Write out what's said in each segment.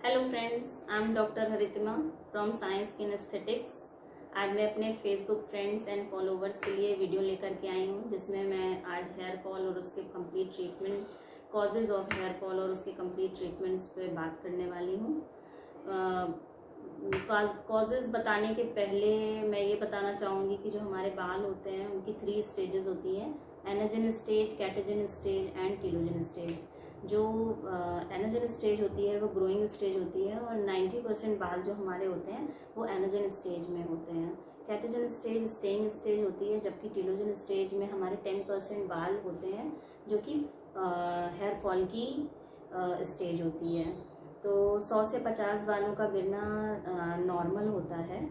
Hello friends, I am doctor Haritima from science skin aesthetics. आज मैं अपने फेसबुक फ्रेंड्स एंड फॉलोवर्स के लिए वीडियो लेकर के आई हूँ, जिसमें मैं आज हेयर फॉल और उसके complete treatment, causes of hair fall और उसके कंप्लीट ट्रीटमेंट्स पे बात करने वाली हूँ। कॉजेज़ बताने के पहले मैं ये बताना चाहूँगी कि जो हमारे बाल होते हैं उनकी 3 स्टेजेस होती हैं: anagen stage, catagen stage and telogen stage. जो एनाजन स्टेज होती है वो ग्रोइंग स्टेज होती है और 90% बाल जो हमारे होते हैं वो एनाजन स्टेज में होते हैं। कैटाजन स्टेज स्टेइंग स्टेज होती है, जबकि टीलोजन स्टेज में हमारे 10% बाल होते हैं जो कि हेयर फॉल की स्टेज होती है। तो 100 से 50 बालों का गिरना नॉर्मल होता है।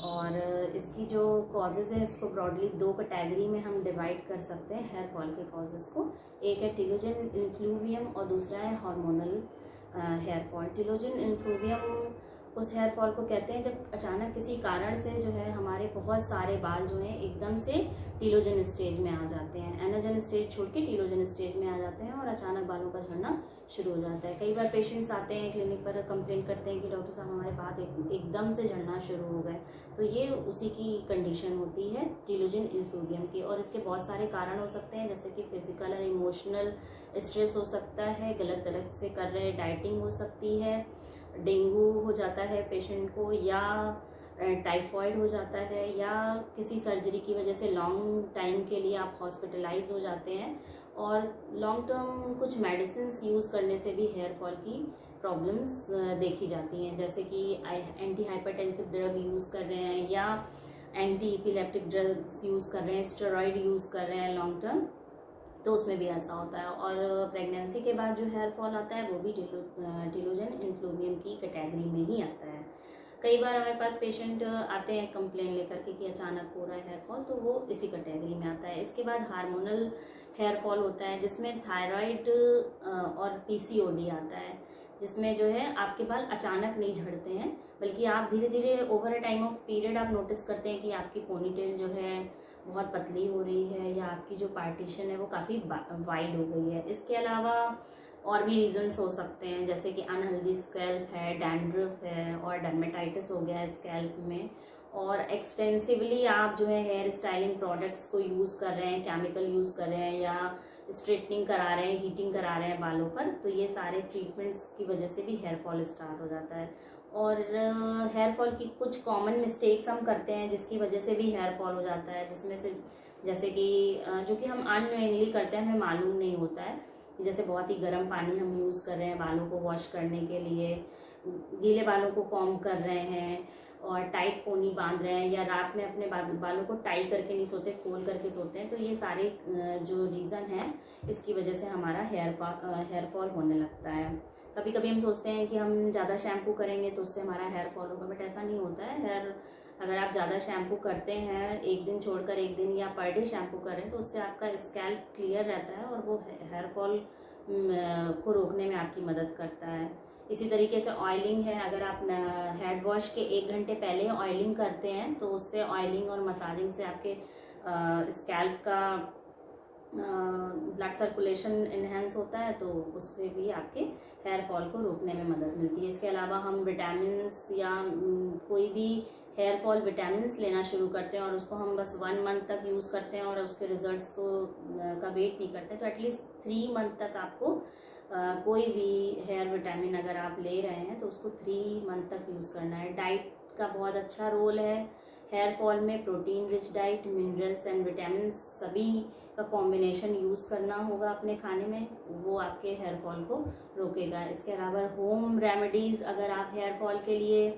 और इसकी जो कॉजेज़ है इसको ब्रॉडली 2 कैटेगरी में हम डिवाइड कर सकते हैं हेयर फॉल के कॉजेज़ को। एक है टीलोजन इन्फ्लूवियम और दूसरा है हार्मोनल हेयर फॉल। टीलोजन इन्फ्लूवियम उस हेयर फॉल को कहते हैं जब अचानक किसी कारण से जो है हमारे बहुत सारे बाल जो हैं एकदम से टीलोजन स्टेज में आ जाते हैं, एनाजन स्टेज छोड़ के टीलोजन स्टेज में आ जाते हैं और अचानक बालों का झड़ना शुरू हो जाता है। कई बार पेशेंट्स आते हैं क्लिनिक पर, कंप्लेन करते हैं कि डॉक्टर साहब हमारे बाल एकदम से झड़ना शुरू हो गए। तो ये उसी की कंडीशन होती है टीलोजन इन्फ्लूवियम की। और इसके बहुत सारे कारण हो सकते हैं, जैसे कि फिजिकल और इमोशनल स्ट्रेस हो सकता है, गलत तरह से कर रहे डाइटिंग हो सकती है, डेंगू हो जाता है पेशेंट को, या टाइफॉइड हो जाता है, या किसी सर्जरी की वजह से लॉन्ग टाइम के लिए आप हॉस्पिटलाइज हो जाते हैं। और लॉन्ग टर्म कुछ मेडिसिन यूज़ करने से भी हेयर फॉल की प्रॉब्लम्स देखी जाती हैं, जैसे कि एंटी हाइपरटेंसिव ड्रग यूज़ कर रहे हैं या एंटी इपिलेप्टिक ड्रग्स यूज़ कर रहे हैं, स्टेरॉइड यूज़ कर रहे हैं लॉन्ग टर्म, तो उसमें भी ऐसा होता है। और प्रेगनेंसी के बाद जो हेयर फॉल आता है वो भी टीलोजन इन्फ्लूवियम की कैटेगरी में ही आता है। कई बार हमारे पास पेशेंट आते हैं कंप्लेन लेकर के कि अचानक हो रहा है हेयर फॉल, तो वो इसी कैटेगरी में आता है। इसके बाद हार्मोनल हेयर फॉल होता है, जिसमें थायराइड और पीसीओडी आता है, जिसमें जो है आपके बाल अचानक नहीं झड़ते हैं, बल्कि आप धीरे धीरे over a time of period आप नोटिस करते हैं कि आपकी पोनीटेल जो है बहुत पतली हो रही है, या आपकी जो पार्टीशन है वो काफ़ी वाइड हो गई है। इसके अलावा और भी रीजंस हो सकते हैं, जैसे कि अनहेल्दी स्कैल्प है, डैंड्रफ है, और डर्मेटाइटिस हो गया है स्कैल्प में, और एक्सटेंसिवली आप जो है हेयर स्टाइलिंग प्रोडक्ट्स को यूज़ कर रहे हैं, केमिकल यूज़ कर रहे हैं, या स्ट्रेटनिंग करा रहे हैं, हीटिंग करा रहे हैं बालों पर, तो ये सारे ट्रीटमेंट्स की वजह से भी हेयर फॉल स्टार्ट हो जाता है। और हेयर फॉल की कुछ कॉमन मिस्टेक्स हम करते हैं जिसकी वजह से भी हेयर फॉल हो जाता है, जिसमें से जैसे कि जो कि हम अननोइंगली करते हैं, हमें मालूम नहीं होता है। जैसे बहुत ही गर्म पानी हम यूज़ कर रहे हैं बालों को वॉश करने के लिए, गीले बालों को कॉम्ब कर रहे हैं और टाइट पोनी बांध रहे हैं, या रात में अपने बालों को टाई करके नहीं सोते, खोल करके सोते हैं। तो ये सारे जो रीज़न है इसकी वजह से हमारा हेयर फॉल होने लगता है। कभी कभी हम सोचते हैं कि हम ज़्यादा शैम्पू करेंगे तो उससे हमारा हेयर फॉल होगा, बट ऐसा नहीं होता है। अगर आप ज़्यादा शैम्पू करते हैं, एक दिन छोड़कर एक दिन, या पर डे शैम्पू करें, तो उससे आपका स्कैल्प क्लियर रहता है और वो हेयर फॉल को रोकने में आपकी मदद करता है। इसी तरीके से ऑयलिंग है, अगर आप हेड वॉश के 1 घंटे पहले ऑयलिंग करते हैं तो उससे ऑयलिंग और मसाजिंग से आपके स्कैल्प का ब्लड सर्कुलेशन इन्हेंस होता है, तो उस पर भी आपके हेयर फॉल को रोकने में मदद मिलती है। इसके अलावा हम विटामिन या कोई भी हेयर फॉल विटामिन लेना शुरू करते हैं और उसको हम बस 1 मंथ तक यूज़ करते हैं और उसके रिजल्ट्स को का वेट नहीं करते, तो एटलीस्ट 3 मंथ तक आपको कोई भी हेयर विटामिन अगर आप ले रहे हैं तो उसको 3 मंथ तक यूज़ करना है। डाइट का बहुत अच्छा रोल है हेयर फॉल में। Protein rich diet, minerals and vitamin सभी का कॉम्बिनेशन यूज़ करना होगा अपने खाने में, वो आपके हेयर फॉल को रोकेगा। इसके अलावा होम रेमेडीज़ अगर आप हेयर फॉल के लिए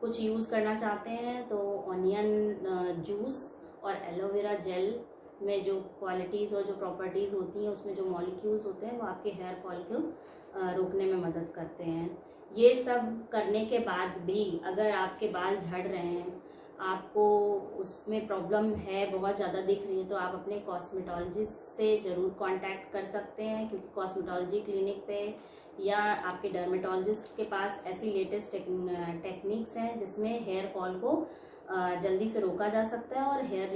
कुछ यूज़ करना चाहते हैं तो ऑनियन जूस और एलोवेरा जेल में जो क्वालिटीज़ और जो प्रॉपर्टीज़ होती हैं, उसमें जो मॉलिक्यूल्स होते हैं, वो आपके हेयर फॉल को रोकने में मदद करते हैं। ये सब करने के बाद भी अगर आपके बाल झड़ रहे हैं, आपको उसमें प्रॉब्लम है, बहुत ज़्यादा दिख रही है, तो आप अपने कॉस्मेटोलॉजिस्ट से ज़रूर कांटेक्ट कर सकते हैं, क्योंकि कॉस्मेटोलॉजी क्लिनिक पे या आपके डर्मेटोलॉजिस्ट के पास ऐसी लेटेस्ट टेक्निक्स हैं जिसमें हेयर फॉल को जल्दी से रोका जा सकता है और हेयर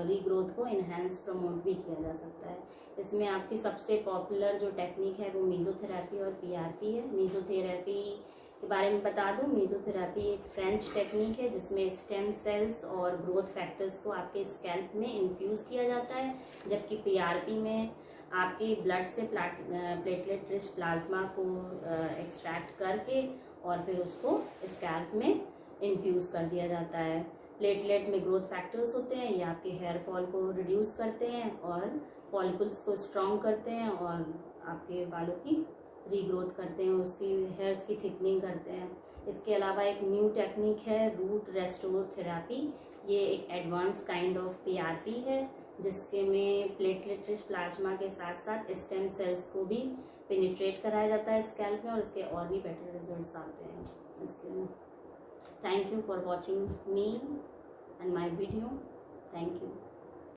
रीग्रोथ को इन्हेंस प्रमोट भी किया जा सकता है। इसमें आपकी सबसे पॉपुलर जो टेक्निक है वो मीज़ोथेरेपी और पीआरपी है। मीज़ोथेरेपी के बारे में बता दूं, मेसोथेरेपी एक फ्रेंच टेक्निक है जिसमें स्टेम सेल्स और ग्रोथ फैक्टर्स को आपके स्कैल्प में इन्फ्यूज़ किया जाता है, जबकि पीआरपी में आपके ब्लड से प्लेटलेट रिच प्लाज्मा को एक्सट्रैक्ट करके और फिर उसको स्कैल्प में इन्फ्यूज़ कर दिया जाता है। प्लेटलेट में ग्रोथ फैक्टर्स होते हैं, ये आपके हेयर फॉल को रिड्यूस करते हैं और फॉलिकल्स को स्ट्रॉन्ग करते हैं और आपके बालों की रीग्रोथ करते हैं, उसकी हेयर्स की थिकनिंग करते हैं। इसके अलावा एक न्यू टेक्निक है रूट रेस्टोर थेरेपी। ये एक एडवांस काइंड ऑफ पीआरपी है जिसके में प्लेटलेट रिच प्लाज्मा के साथ साथ स्टेम सेल्स को भी पेनिट्रेट कराया जाता है स्कैल्प में और इसके और भी बेटर रिजल्ट्स आते हैं इसके। Thank you for watching me and my video. Thank you.